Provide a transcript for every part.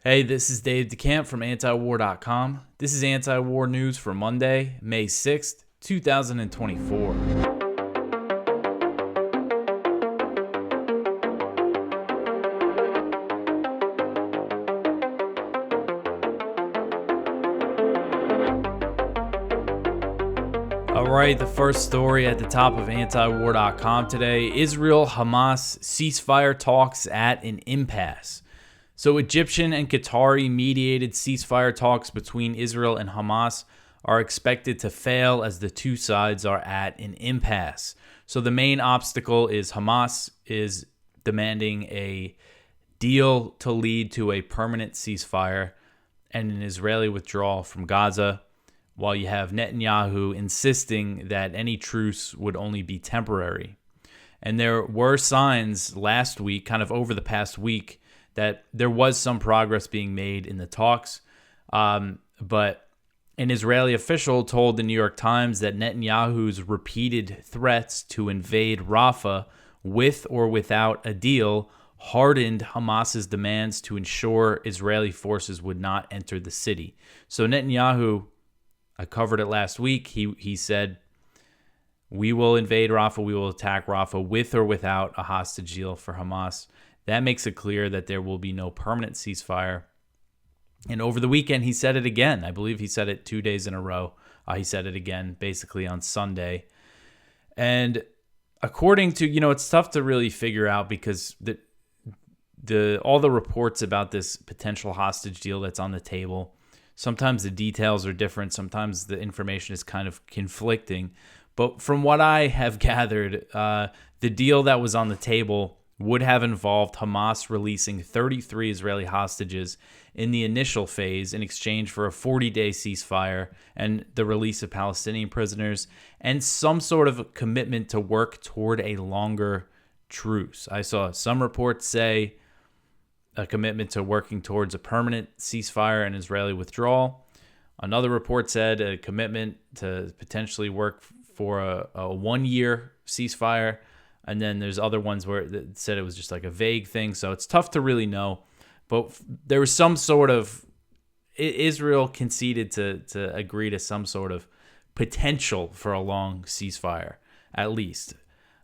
Hey, this is Dave DeCamp from antiwar.com. This is anti-war news for Monday, May 6th, 2024. All right, the first story at the top of antiwar.com today, Israel-Hamas ceasefire talks at an impasse. So Egyptian and Qatari-mediated ceasefire talks between Israel and Hamas are expected to fail as the two sides are at an impasse. So the main obstacle is Hamas is demanding a deal to lead to a permanent ceasefire and an Israeli withdrawal from Gaza, while you have Netanyahu insisting that any truce would only be temporary. And there were signs last week, kind of over the past week, that there was some progress being made in the talks. But an Israeli official told the New York Times that Netanyahu's repeated threats to invade Rafah with or without a deal hardened Hamas's demands to ensure Israeli forces would not enter the city. So Netanyahu, I covered it last week, he said, we will invade Rafah, we will attack Rafah with or without a hostage deal for Hamas. That makes it clear that there will be no permanent ceasefire. And over the weekend, he said it again. I believe he said it 2 days in a row. He said it again, basically on Sunday. And according to, it's tough to really figure out because all the reports about this potential hostage deal that's on the table, sometimes the details are different. Sometimes the information is kind of conflicting. But from what I have gathered, the deal that was on the table would have involved Hamas releasing 33 Israeli hostages in the initial phase in exchange for a 40-day ceasefire and the release of Palestinian prisoners and some sort of commitment to work toward a longer truce. I saw some reports say a commitment to working towards a permanent ceasefire and Israeli withdrawal. Another report said a commitment to potentially work for a one-year ceasefire. And then there's other ones where it said it was just like a vague thing. So it's tough to really know. But there was some sort of, Israel conceded to agree to some sort of potential for a long ceasefire, at least.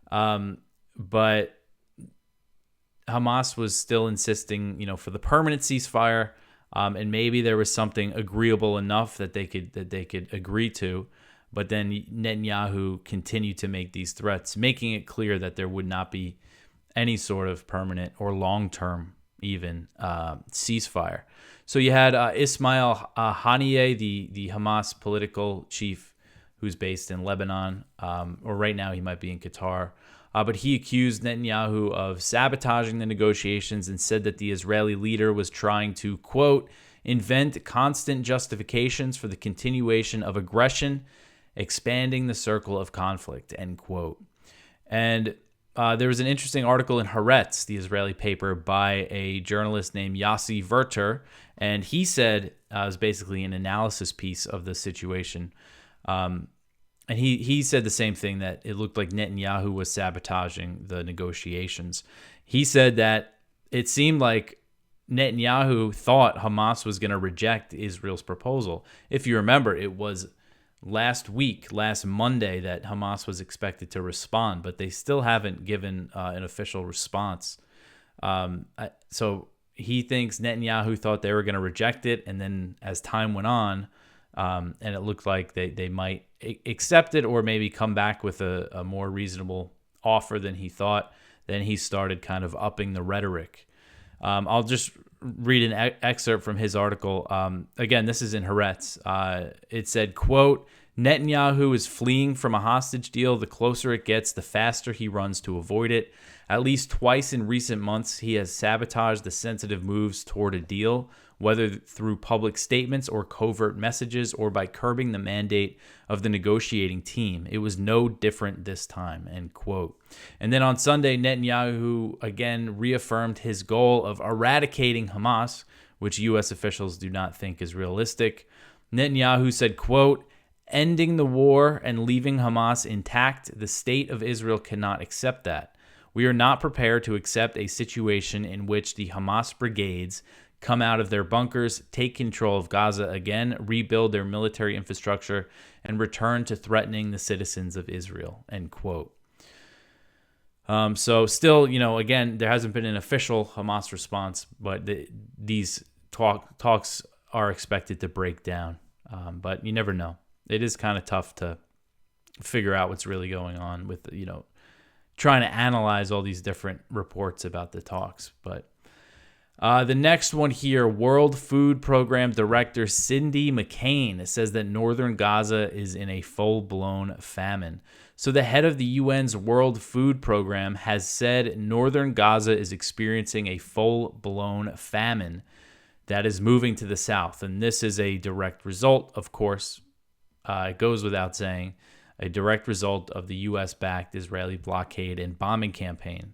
But Hamas was still insisting, for the permanent ceasefire. And maybe there was something agreeable enough that they could agree to. But then Netanyahu continued to make these threats, making it clear that there would not be any sort of permanent or long-term even ceasefire. So you had Ismail Haniyeh, the Hamas political chief who's based in Lebanon, or right now he might be in Qatar. But he accused Netanyahu of sabotaging the negotiations and said that the Israeli leader was trying to, quote, invent constant justifications for the continuation of aggression, expanding the circle of conflict, end quote. And there was an interesting article in Haaretz, the Israeli paper, by a journalist named Yossi Verter, and he said it was basically an analysis piece of the situation. And he said the same thing, that it looked like Netanyahu was sabotaging the negotiations. He said that it seemed like Netanyahu thought Hamas was going to reject Israel's proposal. If you remember, it was last Monday, that Hamas was expected to respond, but they still haven't given an official response. So he thinks Netanyahu thought they were going to reject it, and then as time went on, and it looked like they might accept it or maybe come back with a more reasonable offer than he thought, then he started kind of upping the rhetoric. I'll just read an excerpt from his article. Again, this is in Haaretz. It said, quote, Netanyahu is fleeing from a hostage deal. The closer it gets, the faster he runs to avoid it. At least twice in recent months, he has sabotaged the sensitive moves toward a deal, whether through public statements or covert messages or by curbing the mandate of the negotiating team. It was no different this time, end quote. And then on Sunday, Netanyahu again reaffirmed his goal of eradicating Hamas, which U.S. officials do not think is realistic. Netanyahu said, quote, ending the war and leaving Hamas intact, the state of Israel cannot accept that. We are not prepared to accept a situation in which the Hamas brigades come out of their bunkers, take control of Gaza again, rebuild their military infrastructure, and return to threatening the citizens of Israel, end quote. So still, again, there hasn't been an official Hamas response, but these talks are expected to break down. But you never know. It is kind of tough to figure out what's really going on with, trying to analyze all these different reports about the talks. But the next one here, World Food Program Director Cindy McCain says that northern Gaza is in a full-blown famine. So the head of the UN's World Food Program has said northern Gaza is experiencing a full-blown famine that is moving to the south. And this is a direct result, of course, it goes without saying, a direct result of the U.S.-backed Israeli blockade and bombing campaign.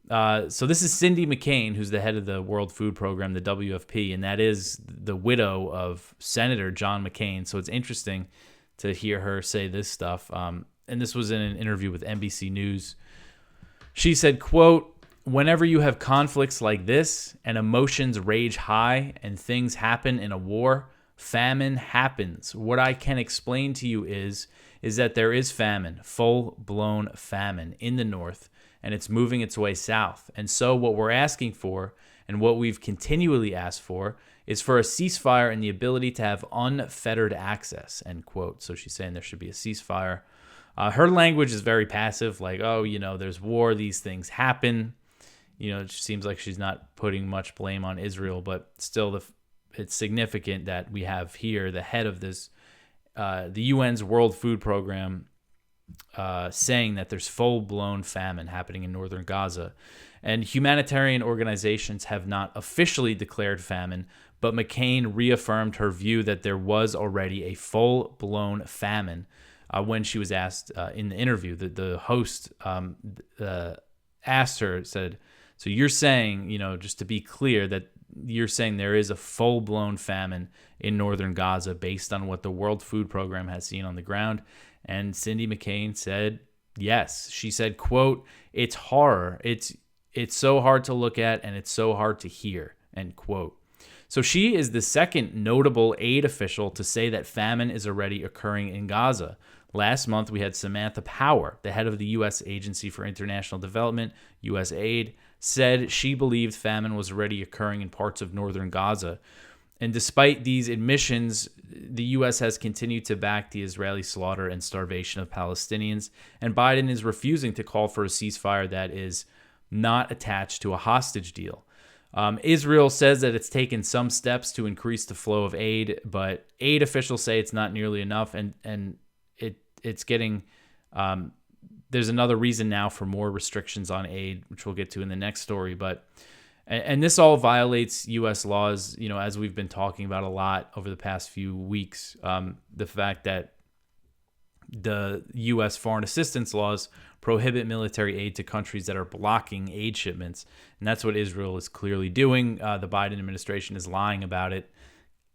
So this is Cindy McCain, who's the head of the World Food Program, the WFP, and that is the widow of Senator John McCain. So it's interesting to hear her say this stuff. And this was in an interview with NBC News. She said, quote, "Whenever you have conflicts like this and emotions rage high and things happen in a war, famine happens. What I can explain to you is that there is famine, full-blown famine in the north, and it's moving its way south. And so what we're asking for, and what we've continually asked for, is for a ceasefire and the ability to have unfettered access," end quote. So she's saying there should be a ceasefire. Her language is very passive, like, there's war, these things happen. It seems like she's not putting much blame on Israel, but still it's significant that we have here the head of this, the UN's World Food Program, saying that there's full-blown famine happening in northern Gaza. And humanitarian organizations have not officially declared famine, but McCain reaffirmed her view that there was already a full-blown famine when she was asked in the interview. The host asked her, said, "So you're saying, just to be clear, that you're saying there is a full-blown famine in northern Gaza based on what the World Food Program has seen on the ground?" And Cindy McCain said, yes. She said, quote, "It's horror. It's so hard to look at and it's so hard to hear," end quote. So she is the second notable aid official to say that famine is already occurring in Gaza. Last month, we had Samantha Power, the head of the U.S. Agency for International Development, USAID, said she believed famine was already occurring in parts of northern Gaza. And despite these admissions, the U.S. has continued to back the Israeli slaughter and starvation of Palestinians, and Biden is refusing to call for a ceasefire that is not attached to a hostage deal. Israel says that it's taken some steps to increase the flow of aid, but aid officials say it's not nearly enough, and it's getting there's another reason now for more restrictions on aid, which we'll get to in the next story. But and this all violates U.S. laws, as we've been talking about a lot over the past few weeks. The fact that the U.S. foreign assistance laws prohibit military aid to countries that are blocking aid shipments, and that's what Israel is clearly doing. The Biden administration is lying about it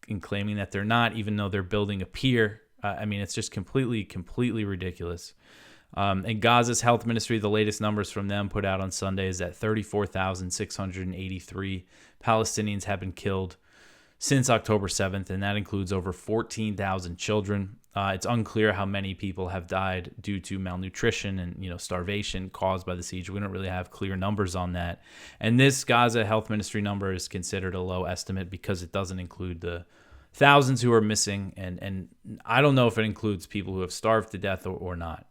and claiming that they're not, even though they're building a pier. It's just completely ridiculous. And Gaza's health ministry, the latest numbers from them put out on Sunday is that 34,683 Palestinians have been killed since October 7th, and that includes over 14,000 children. It's unclear how many people have died due to malnutrition and starvation caused by the siege. We don't really have clear numbers on that. And this Gaza health ministry number is considered a low estimate because it doesn't include the thousands who are missing, and I don't know if it includes people who have starved to death or not.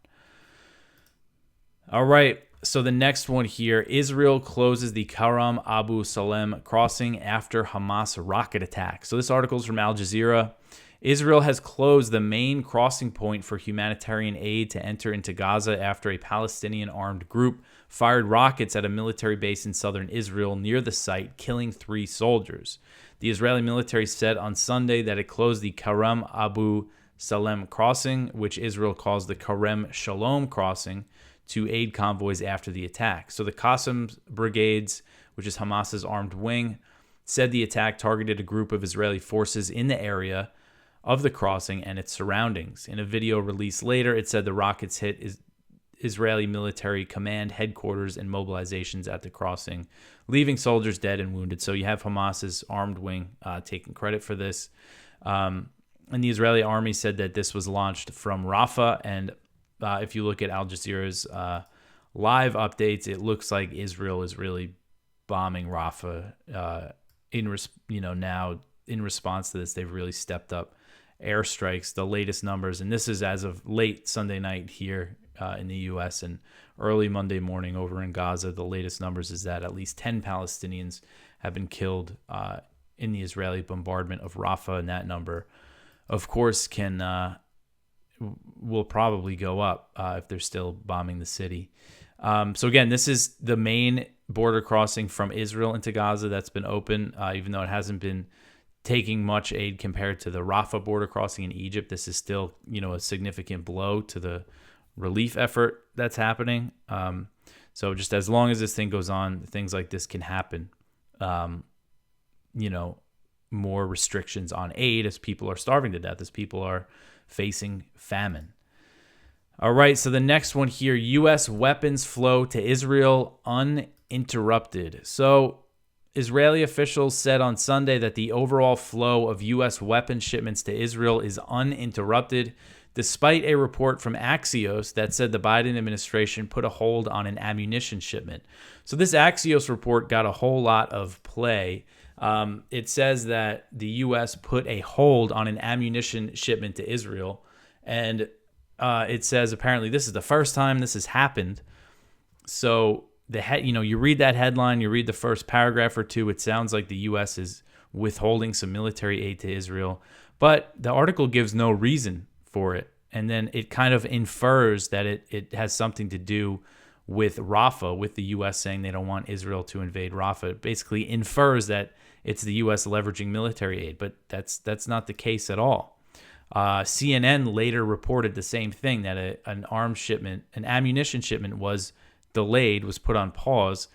All right, so the next one here, Israel closes the Karem Abu Salem crossing after Hamas rocket attack. So this article is from Al Jazeera. Israel has closed the main crossing point for humanitarian aid to enter into Gaza after a Palestinian armed group fired rockets at a military base in southern Israel near the site, killing 3 soldiers. The Israeli military said on Sunday that it closed the Karem Abu Salem crossing, which Israel calls the Karem Shalom crossing, to aid convoys after the attack. So the Qassam brigades, which is Hamas's armed wing, said the attack targeted a group of Israeli forces in the area of the crossing and its surroundings. In a video released later, it said the rockets hit Israeli military command headquarters and mobilizations at the crossing, leaving soldiers dead and wounded. So you have Hamas's armed wing taking credit for this. And the Israeli army said that this was launched from Rafah. And if you look at Al Jazeera's live updates, it looks like Israel is really bombing Rafah. Now in response to this, they've really stepped up airstrikes. The latest numbers, and this is as of late Sunday night here in the U.S. and early Monday morning over in Gaza, the latest numbers is that at least 10 Palestinians have been killed in the Israeli bombardment of Rafah, and that number, of course, will probably go up if they're still bombing the city. So again, this is the main border crossing from Israel into Gaza that's been open, even though it hasn't been taking much aid compared to the Rafah border crossing in Egypt. This is still, a significant blow to the relief effort that's happening. So just as long as this thing goes on, things like this can happen. More restrictions on aid as people are starving to death, as people are facing famine. All right, so the next one here, U.S. weapons flow to Israel uninterrupted. So Israeli officials said on Sunday that the overall flow of U.S. weapons shipments to Israel is uninterrupted, despite a report from Axios that said the Biden administration put a hold on an ammunition shipment. So this Axios report got a whole lot of play. It says that the U.S. put a hold on an ammunition shipment to Israel, and it says apparently this is the first time this has happened. So you read that headline, you read the first paragraph or two, it sounds like the U.S. is withholding some military aid to Israel, but the article gives no reason for it, and then it kind of infers that it has something to do with Rafah, with the U.S. saying they don't want Israel to invade Rafah. It basically infers that it's the U.S. leveraging military aid, but that's not the case at all. CNN later reported the same thing, that an ammunition shipment was delayed, was put on pause,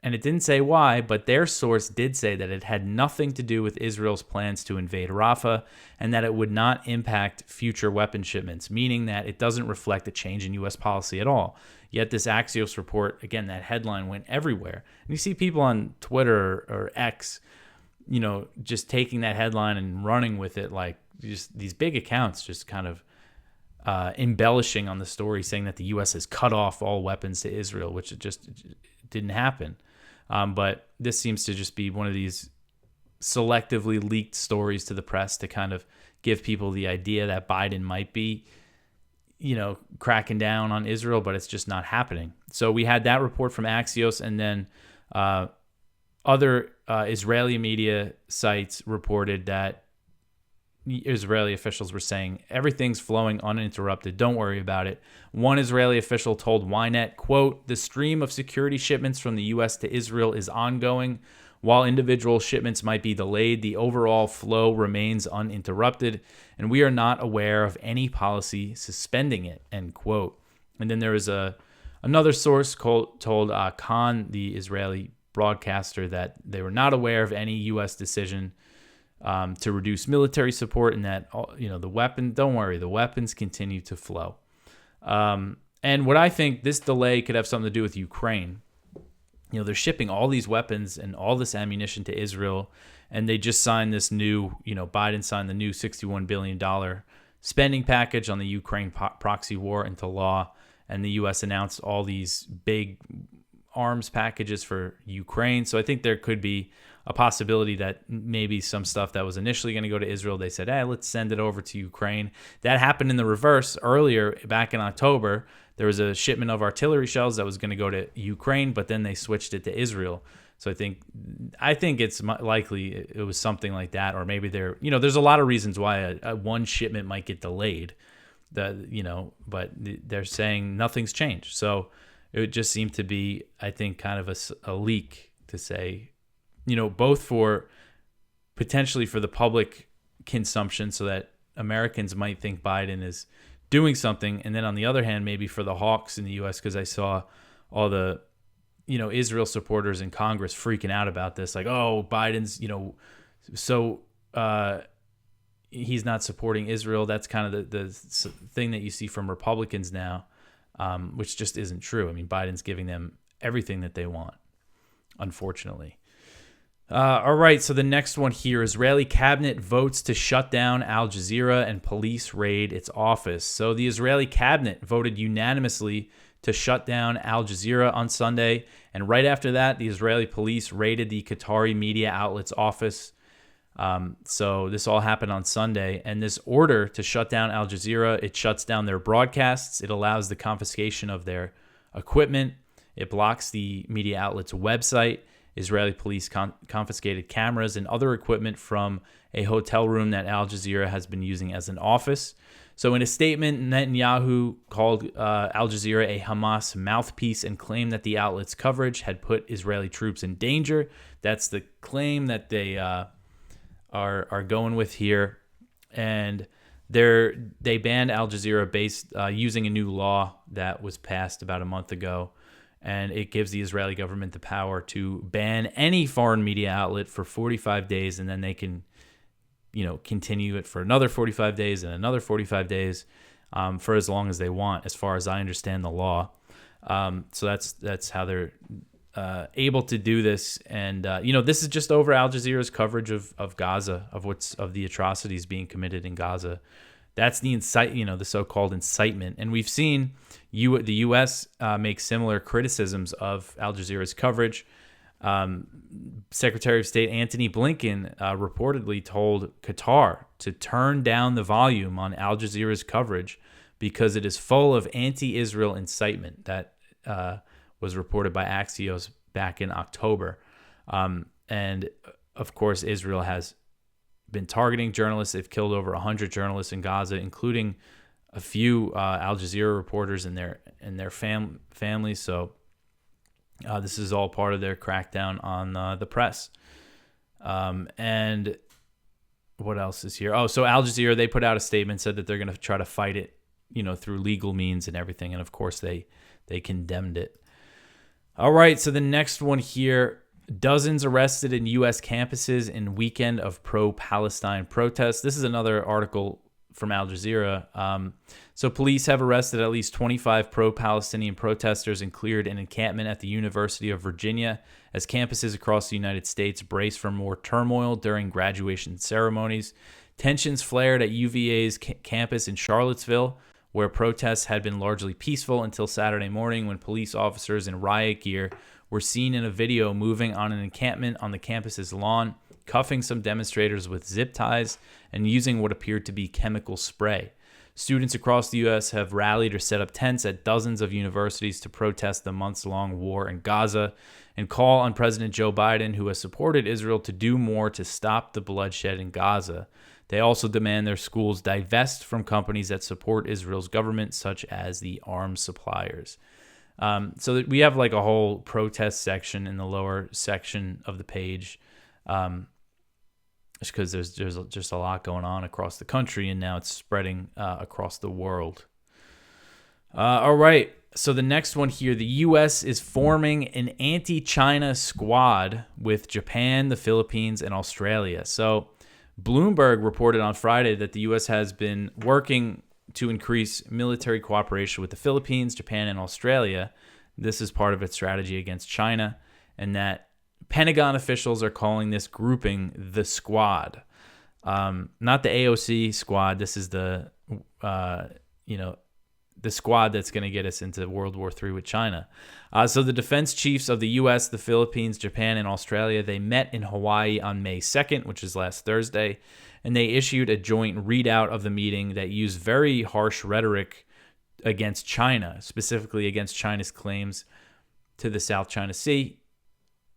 and it didn't say why, but their source did say that it had nothing to do with Israel's plans to invade Rafah and that it would not impact future weapon shipments, meaning that it doesn't reflect a change in U.S. policy at all. Yet this Axios report, again, that headline went everywhere. And you see people on Twitter or X, just taking that headline and running with it, like just these big accounts just kind of embellishing on the story, saying that the U.S. has cut off all weapons to Israel, which it just didn't happen. But this seems to just be one of these selectively leaked stories to the press to kind of give people the idea that Biden might be, cracking down on Israel, but it's just not happening. So we had that report from Axios, and then other Israeli media sites reported that Israeli officials were saying everything's flowing uninterrupted. Don't worry about it. One Israeli official told Ynet, quote, "The stream of security shipments from the U.S. to Israel is ongoing. While individual shipments might be delayed, the overall flow remains uninterrupted, and we are not aware of any policy suspending it," end quote. And then there is another source told Khan, the Israeli broadcaster, that they were not aware of any U.S. decision to reduce military support, and that don't worry, the weapons continue to flow. And what I think this delay could have something to do with Ukraine. They're shipping all these weapons and all this ammunition to Israel, and they just signed this new, Biden signed the new $61 billion spending package on the Ukraine proxy war into law, and the U.S. announced all these big arms packages for Ukraine. So I think there could be a possibility that maybe some stuff that was initially going to go to Israel, they said, hey, let's send it over to Ukraine. That happened in the reverse earlier, back in October. There was a shipment of artillery shells that was going to go to Ukraine, but then they switched it to Israel. So I think it's likely it was something like that, or maybe there's a lot of reasons why a one shipment might get delayed, but they're saying nothing's changed. So it would just seem to be, I think, kind of a leak to say, both for potentially for the public consumption, so that Americans might think Biden is doing something, and then on the other hand, maybe for the hawks in the U.S., because I saw all the Israel supporters in Congress freaking out about this, like, oh, Biden's he's not supporting Israel. That's kind of the thing that you see from Republicans now. which just isn't true. I mean, Biden's giving them everything that they want, unfortunately. All right, so the next one here, Israeli cabinet votes to shut down Al Jazeera and police raid its office. So the Israeli cabinet voted unanimously to shut down Al Jazeera on Sunday, and right after that, the Israeli police raided the Qatari media outlet's office. So this all happened on Sunday, and this order to shut down Al Jazeera, it shuts down their broadcasts, it allows the confiscation of their equipment, it blocks the media outlet's website. Israeli police confiscated cameras and other equipment from a hotel room that Al Jazeera has been using as an office. So in a statement, Netanyahu called Al Jazeera a Hamas mouthpiece and claimed that the outlet's coverage had put Israeli troops in danger. That's the claim that they are going with here. And they banned Al Jazeera based using a new law that was passed about a month ago. And it gives the Israeli government the power to ban any foreign media outlet for 45 days, and then they can, continue it for another 45 days and another 45 days for as long as they want, as far as I understand the law. So that's how they're able to do this. And this is just over Al Jazeera's coverage of Gaza, of the atrocities being committed in Gaza. That's the the so-called incitement. And we've seen the U.S. Make similar criticisms of Al Jazeera's coverage. Secretary of State Antony Blinken reportedly told Qatar to turn down the volume on Al Jazeera's coverage because it is full of anti-Israel incitement. That was reported by Axios back in October. And, of course, Israel has been targeting journalists. They've killed over 100 journalists in Gaza, including a few Al Jazeera reporters and their families. So this is all part of their crackdown on the press. And what else is here? Oh, so Al Jazeera, they put out a statement, said that they're going to try to fight it, through legal means and everything. And of course they condemned it. All right. So the next one here, dozens arrested in U.S. campuses in weekend of pro-Palestine protests. This is another article from Al Jazeera. So police have arrested at least 25 pro-Palestinian protesters and cleared an encampment at the University of Virginia as campuses across the United States brace for more turmoil during graduation ceremonies. Tensions flared at UVA's campus in Charlottesville, where protests had been largely peaceful until Saturday morning when police officers in riot gear were seen in a video moving on an encampment on the campus's lawn, cuffing some demonstrators with zip ties and using what appeared to be chemical spray. Students across the U.S. have rallied or set up tents at dozens of universities to protest the months-long war in Gaza and call on President Joe Biden, who has supported Israel, to do more to stop the bloodshed in Gaza. They also demand their schools divest from companies that support Israel's government, such as the arms suppliers. So that we have like a whole protest section in the lower section of the page, just because there's just a lot going on across the country, and now it's spreading across the world. All right, so the next one here, the U.S. is forming an anti-China squad with Japan, the Philippines, and Australia. So Bloomberg reported on Friday that the U.S. has been working to increase military cooperation with the Philippines, Japan, and Australia. This is part of its strategy against China, and that Pentagon officials are calling this grouping the Squad. Not the AOC squad. This is the squad that's going to get us into World War III with China. So the defense chiefs of the U.S., the Philippines, Japan, and Australia, they met in Hawaii on May 2nd, which is last Thursday, and they issued a joint readout of the meeting that used very harsh rhetoric against China, specifically against China's claims to the South China Sea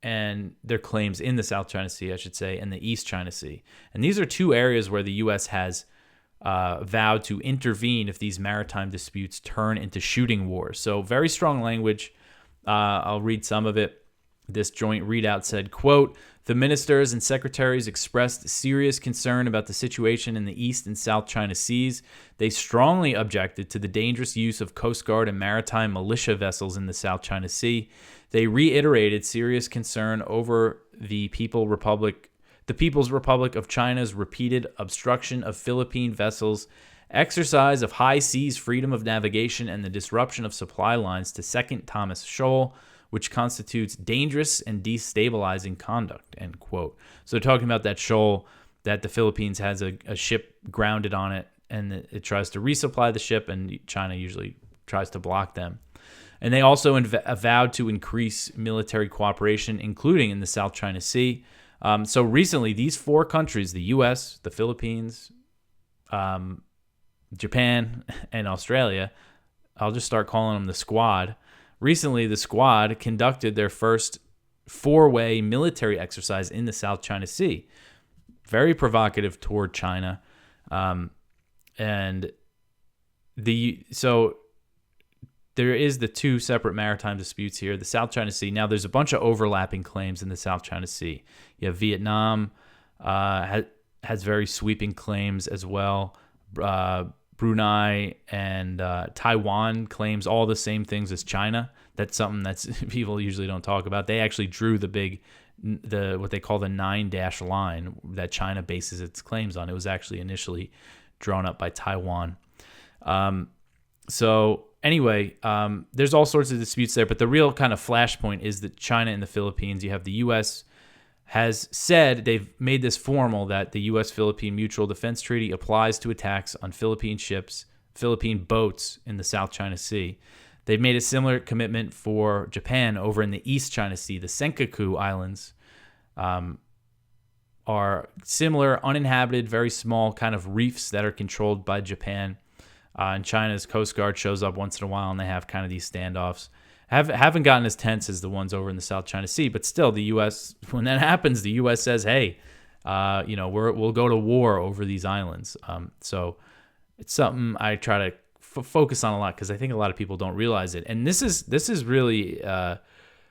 and their claims in the South China Sea, I should say, and the East China Sea. And these are two areas where the U.S. has vowed to intervene if these maritime disputes turn into shooting wars. So very strong language. I'll read some of it. This joint readout said, quote, "The ministers and secretaries expressed serious concern about the situation in the East and South China Seas. They strongly objected to the dangerous use of Coast Guard and maritime militia vessels in the South China Sea. They reiterated serious concern over the People's Republic of China's repeated obstruction of Philippine vessels exercise of high seas freedom of navigation, and the disruption of supply lines to Second Thomas Shoal, which constitutes dangerous and destabilizing conduct, end quote. So they're talking about that shoal that the Philippines has a ship grounded on it, and it tries to resupply the ship, and China usually tries to block them. And they also vowed to increase military cooperation, including in the South China Sea. So recently, these four countries, the U.S., the Philippines, Japan, and Australia, I'll just start calling them the Squad. Recently, the Squad conducted their first four-way military exercise in the South China Sea. Very provocative toward China. So there is the two separate maritime disputes here. The South China Sea. Now, there's a bunch of overlapping claims in the South China Sea. You have Vietnam has very sweeping claims as well. Brunei and Taiwan claims all the same things as China. That's something that's people usually don't talk about. They actually drew what they call the 9-dash line that China bases its claims on. It was actually initially drawn up by Taiwan. So anyway, there's all sorts of disputes there, but the real kind of flashpoint is that China and the Philippines. You have the U.S. has said, they've made this formal, that the U.S.-Philippine Mutual Defense Treaty applies to attacks on Philippine ships, Philippine boats in the South China Sea. They've made a similar commitment for Japan over in the East China Sea. The Senkaku Islands are similar, uninhabited, very small kind of reefs that are controlled by Japan. And China's Coast Guard shows up once in a while, and they have kind of these standoffs. Haven't gotten as tense as the ones over in the South China Sea, but still, the U.S., when that happens, the U.S. says, hey, we'll go to war over these islands. So it's something I try to focus on a lot, because I think a lot of people don't realize it. And this is really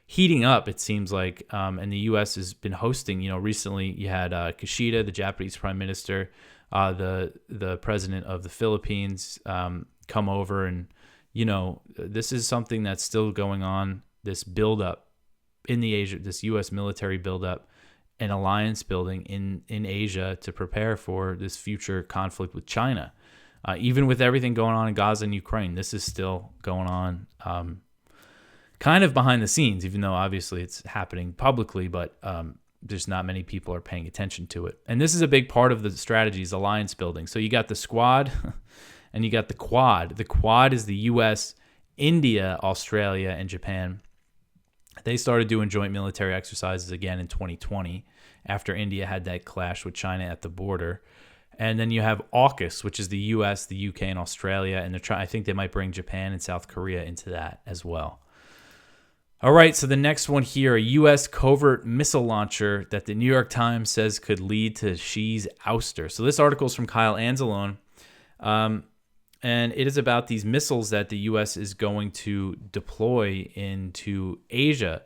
heating up, it seems like, and the U.S. has been hosting. Recently you had Kishida, the Japanese prime minister, the president of the Philippines, come over, and this is something that's still going on. This buildup in the Asia, this U.S. military buildup and alliance building in Asia to prepare for this future conflict with China. Even with everything going on in Gaza and Ukraine, this is still going on, kind of behind the scenes, even though obviously it's happening publicly, but there's not many people are paying attention to it. And this is a big part of the strategy, is alliance building. So you got the Squad and you got the Quad. The Quad is the U.S., India, Australia, and Japan. They started doing joint military exercises again in 2020 after India had that clash with China at the border. And then you have AUKUS, which is the U.S., the U.K., and Australia, and I think they might bring Japan and South Korea into that as well. All right, so the next one here, a U.S. covert missile launcher that the New York Times says could lead to Xi's ouster. So this article is from Kyle Anzalone, and it is about these missiles that the U.S. is going to deploy into Asia.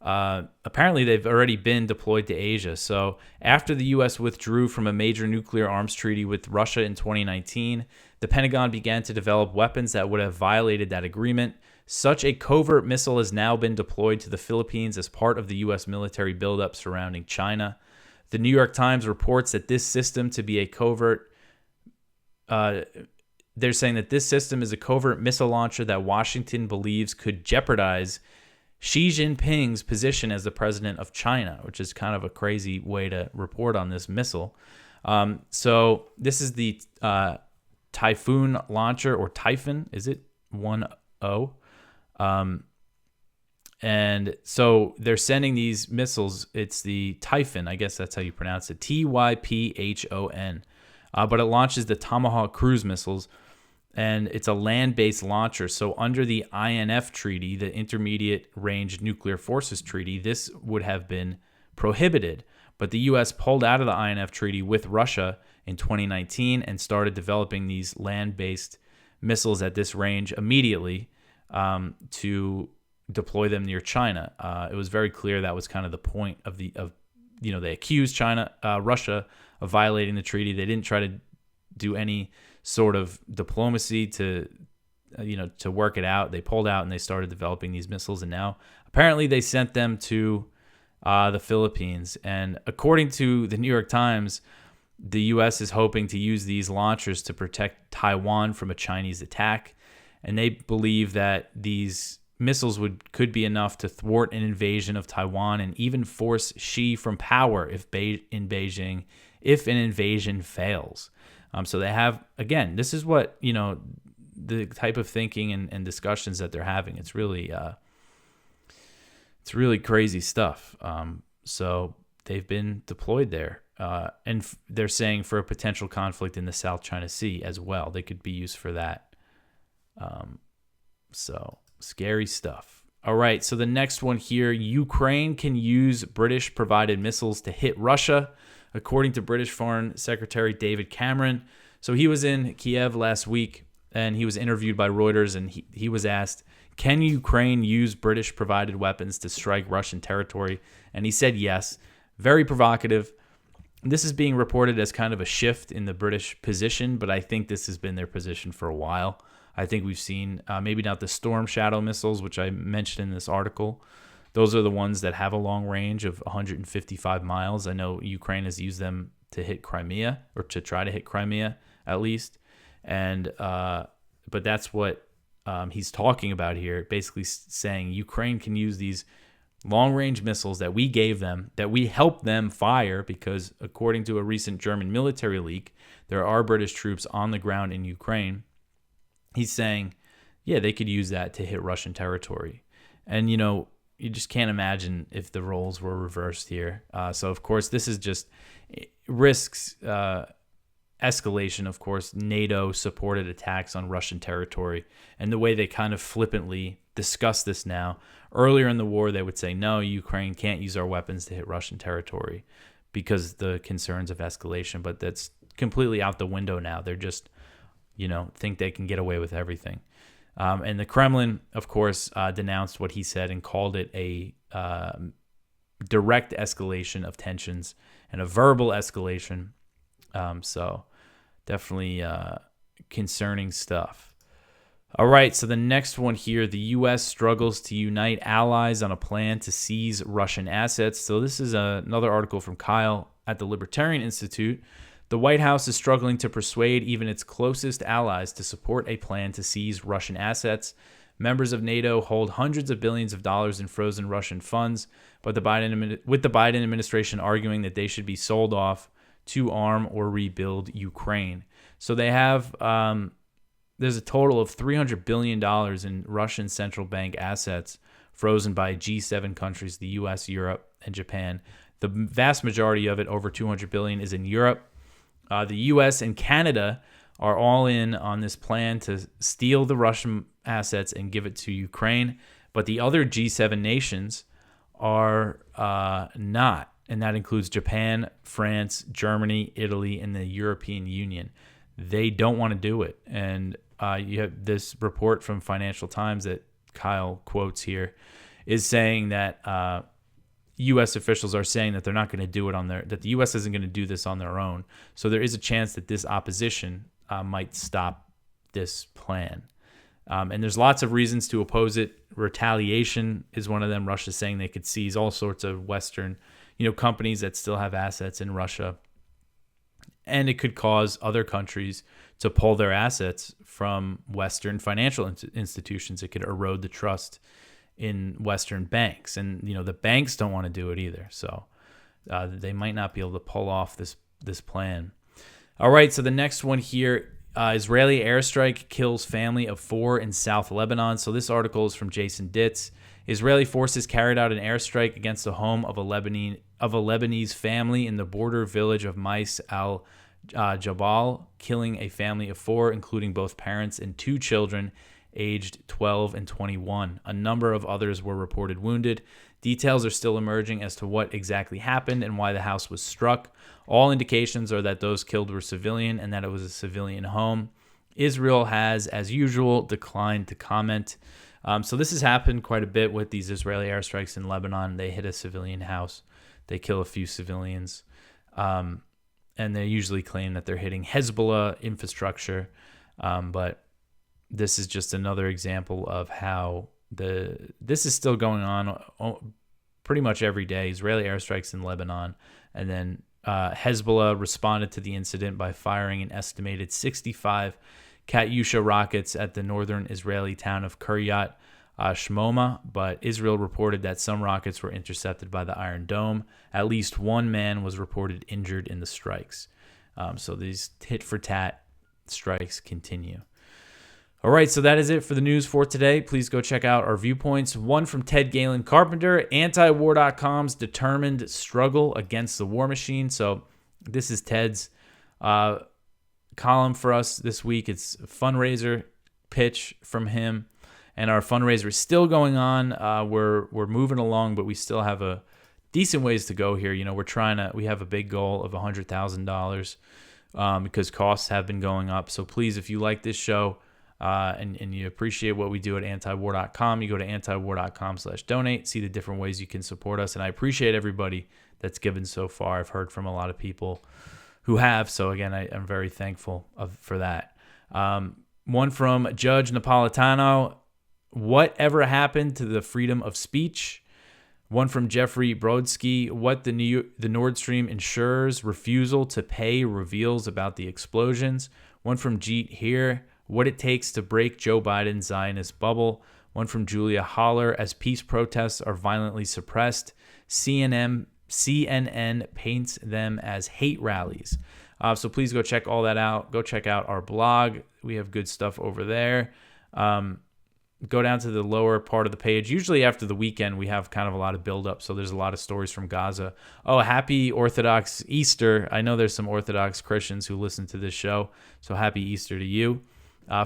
Apparently, they've already been deployed to Asia. So after the U.S. withdrew from a major nuclear arms treaty with Russia in 2019, the Pentagon began to develop weapons that would have violated that agreement. Such a covert missile has now been deployed to the Philippines as part of the U.S. military buildup surrounding China. The New York Times reports that this system to be a covert... they're saying that this system is a covert missile launcher that Washington believes could jeopardize Xi Jinping's position as the president of China, which is kind of a crazy way to report on this missile. So this is the Typhoon launcher, or Typhon, is it? 1-0. And so they're sending these missiles. It's the Typhon, I guess that's how you pronounce it, Typhon. But it launches the Tomahawk cruise missiles, and it's a land-based launcher. So under the INF Treaty, the Intermediate Range Nuclear Forces Treaty, this would have been prohibited. But the U.S. pulled out of the INF Treaty with Russia in 2019 and started developing these land-based missiles at this range immediately to deploy them near China. It was very clear that was kind of the point of they accused Russia of violating the treaty. They didn't try to do any sort of diplomacy to work it out. They pulled out and they started developing these missiles, and now apparently they sent them to the Philippines. And according to the New York Times, The U.S. is hoping to use these launchers to protect Taiwan from a Chinese attack, and they believe that these missiles could be enough to thwart an invasion of Taiwan and even force Xi from power if an invasion fails. So they have, again, this is what, the type of thinking and discussions that they're having. It's really crazy stuff. So they've been deployed there. And they're saying for a potential conflict in the South China Sea as well. They could be used for that. So scary stuff. All right, so the next one here, Ukraine can use British-provided missiles to hit Russia, according to British Foreign Secretary David Cameron. So he was in Kiev last week, and he was interviewed by Reuters, and he was asked, can Ukraine use British-provided weapons to strike Russian territory? And he said yes. Very provocative. This is being reported as kind of a shift in the British position, but I think this has been their position for a while. I think we've seen maybe not the Storm Shadow missiles, which I mentioned in this article. Those are the ones that have a long range of 155 miles. I know Ukraine has used them to hit Crimea, or to try to hit Crimea at least. And but that's what he's talking about here, basically saying Ukraine can use these long-range missiles that we gave them, that we helped them fire, because according to a recent German military leak, there are British troops on the ground in Ukraine. He's saying, yeah, they could use that to hit Russian territory. And, you just can't imagine if the roles were reversed here. So, of course, this is just risks escalation, of course, NATO-supported attacks on Russian territory, and the way they kind of flippantly discuss this now. Earlier in the war, they would say, no, Ukraine can't use our weapons to hit Russian territory because the concerns of escalation, but that's completely out the window now. They're just, think they can get away with everything. And the Kremlin, of course, denounced what he said and called it a direct escalation of tensions and a verbal escalation. So definitely concerning stuff. All right, so the next one here, the U.S. struggles to unite allies on a plan to seize Russian assets. So this is another article from Kyle at the Libertarian Institute. The White House is struggling to persuade even its closest allies to support a plan to seize Russian assets. Members of NATO hold hundreds of billions of dollars in frozen Russian funds, but the Biden administration arguing that they should be sold off to arm or rebuild Ukraine. So they have, there's a total of $300 billion in Russian central bank assets frozen by G7 countries, the US, Europe, and Japan. The vast majority of it, over $200 billion, is in Europe. The US and Canada are all in on this plan to steal the Russian assets and give it to Ukraine. But the other G7 nations are not. And that includes Japan, France, Germany, Italy, and the European Union. They don't want to do it. And you have this report from Financial Times that Kyle quotes here is saying that U.S. officials are saying that they're not going to do it that the U.S. isn't going to do this on their own. So there is a chance that this opposition might stop this plan. And there's lots of reasons to oppose it. Retaliation is one of them. Russia's saying they could seize all sorts of Western companies that still have assets in Russia. And it could cause other countries to pull their assets from Western financial institutions. It could erode the trust in Western banks. And, the banks don't want to do it either. So they might not be able to pull off this plan. All right, so the next one here, Israeli airstrike kills family of 4 in South Lebanon. So this article is from Jason Ditz. Israeli forces carried out an airstrike against the home of a Lebanese family in the border village of Mais al-Jabal, killing a family of 4, including both parents and 2 children, aged 12 and 21. A number of others were reported wounded. Details are still emerging as to what exactly happened and why the house was struck. All indications are that those killed were civilian and that it was a civilian home. Israel has, as usual, declined to comment. So this has happened quite a bit with these Israeli airstrikes in Lebanon. They hit a civilian house. They kill a few civilians. And they usually claim that they're hitting Hezbollah infrastructure. But this is just another example of how this is still going on pretty much every day. Israeli airstrikes in Lebanon, and then Hezbollah responded to the incident by firing an estimated 65 Katyusha rockets at the northern Israeli town of Kiryat Shmoma, but Israel reported that some rockets were intercepted by the Iron Dome. At least one man was reported injured in the strikes. So these tit-for-tat strikes continue. All right, so that is it for the news for today. Please go check out our viewpoints. One from Ted Galen Carpenter, antiwar.com's determined struggle against the war machine. So this is Ted's column for us this week. It's a fundraiser pitch from him, and our fundraiser is still going on. We're moving along, but we still have a decent ways to go here. We have a big goal of $100,000 because costs have been going up. So please, if you like this show, and you appreciate what we do at antiwar.com, you go to antiwar.com/donate, see the different ways you can support us. And I appreciate everybody that's given so far. I've heard from a lot of people who have. So again, I'm very thankful for that. One from Judge Napolitano, whatever happened to the freedom of speech? One from Jeffrey Brodsky, what the Nord Stream insurers' refusal to pay reveals about the explosions. One from Jeet here, what it takes to break Joe Biden's Zionist bubble. One from Julia Holler, as peace protests are violently suppressed, CNN paints them as hate rallies. So please go check all that out. Go check out our blog. We have good stuff over there. Go down to the lower part of the page. Usually after the weekend, we have kind of a lot of buildup. So there's a lot of stories from Gaza. Oh, happy Orthodox Easter. I know there's some Orthodox Christians who listen to this show. So happy Easter to you.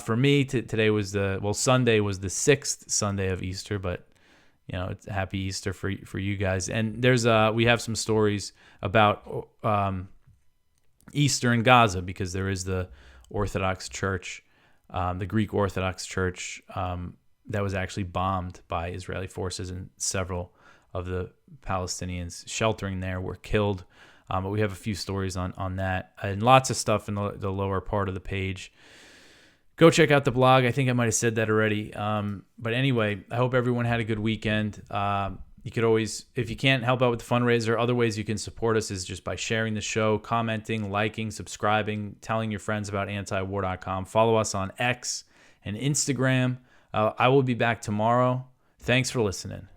For me, Sunday was the 6th Sunday of Easter, but it's happy Easter for you guys. And we have some stories about Easter in Gaza, because there is the Orthodox Church, the Greek Orthodox Church, that was actually bombed by Israeli forces, and several of the Palestinians sheltering there were killed. But we have a few stories on that, and lots of stuff in the lower part of the page. Go check out the blog. I think I might have said that already. But anyway, I hope everyone had a good weekend. You could always, if you can't help out with the fundraiser, other ways you can support us is just by sharing the show, commenting, liking, subscribing, telling your friends about antiwar.com. Follow us on X and Instagram. I will be back tomorrow. Thanks for listening.